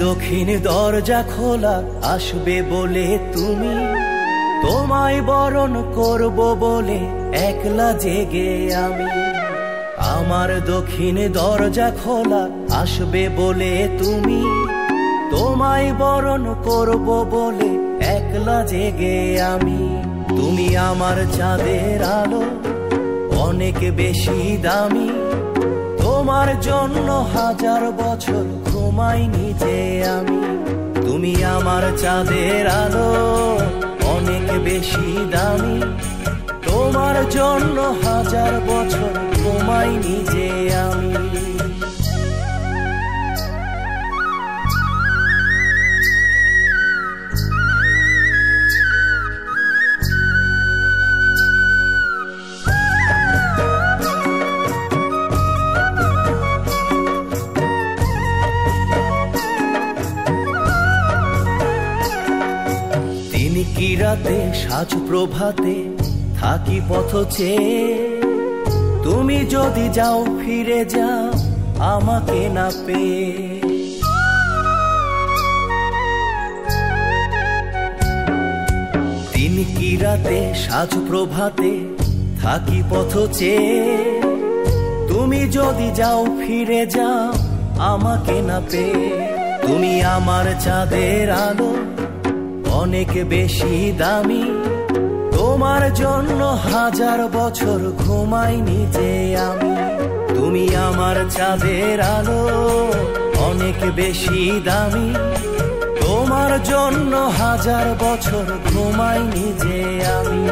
দক্ষিণ দরজা খোলা, আসবে বলে তুমি, তোমায় বরণ করব বলে একলা জেগে আমি। আমার দক্ষিণ দরজা খোলা, আসবে বলে তুমি, তোমায় বরণ করব বলে একলা জেগে আমি। তুমি আমার চাঁদের আলো, অনেক বেশি দামি, তোমার জন্য হাজার বছর ঘুমাইনি যে আমি। তুমি আমার চাঁদের আলো, অনেক বেশি দামি, তোমার জন্য হাজার বছর ঘুমাইনি যে আমি। কি রাতে সাজ প্রভাতে থাকি পথ চেয়ে, তুমি যদি যাও ফিরে যাও আমাকে না পেয়ে। দিন কি রাতে সাজ প্রভাতে থাকি পথ চেয়ে, তুমি যদি যাও ফিরে যাও আমাকে না পেয়ে। তুমি আমার চাঁদের আলো, অনেক বেশি দামি, তোমার জন্য হাজার বছর ঘুমাইনি যে আমি। তুমি আমার চাঁদের আলো, অনেক বেশি দামি, তোমার জন্য হাজার বছর ঘুমাইনি যে আমি।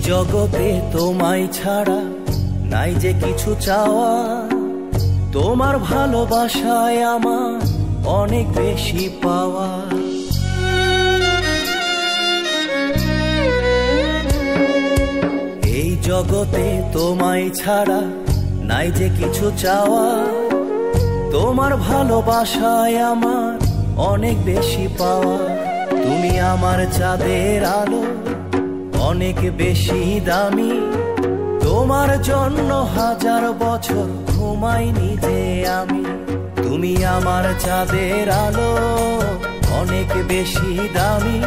জগতে তোমায় ছাড়া নাই যে কিছু চাওয়া, তোমার ভালোবাসায় আমার অনেক বেশি পাওয়া। এই জগতে তোমায় ছাড়া নাই যে কিছু চাওয়া, তোমার ভালোবাসায় আমার অনেক বেশি পাওয়া। তুমি আমার চাঁদের আলো, অনেক বেশি দামি, তোমার জন্য হাজার বছর ঘুমাইনি যে আমি। তুমি আমার চাঁদের আলো, অনেক বেশি দামি,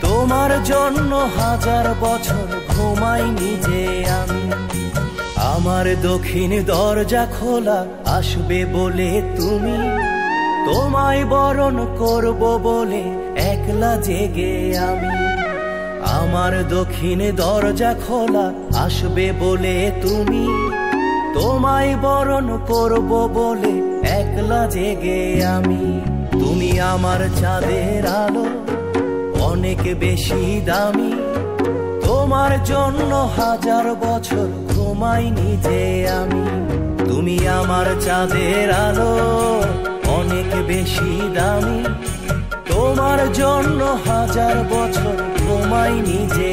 তোমার জন্য হাজার বছর ঘুমাইনি যে আমি। আমার দক্ষিণ দরজা খোলা, আসবে বলে তুমি, তোমায় বরণ করব বলে একলা জেগে আমি। আমার দক্ষিণ দরজা খোলা, আসবে বলে তুমি, তোমায় বরণ করব বলে একলা জেগে আমি। তুমি আমার চাঁদের আলো, অনেক বেশি দামি, তোমার জন্য হাজার বছর ঘুমাইনি যে আমি। তুমি আমার চাঁদের আলো, অনেক বেশি দামি, তোমার জন্য হাজার বছর ঘুমাইনি যে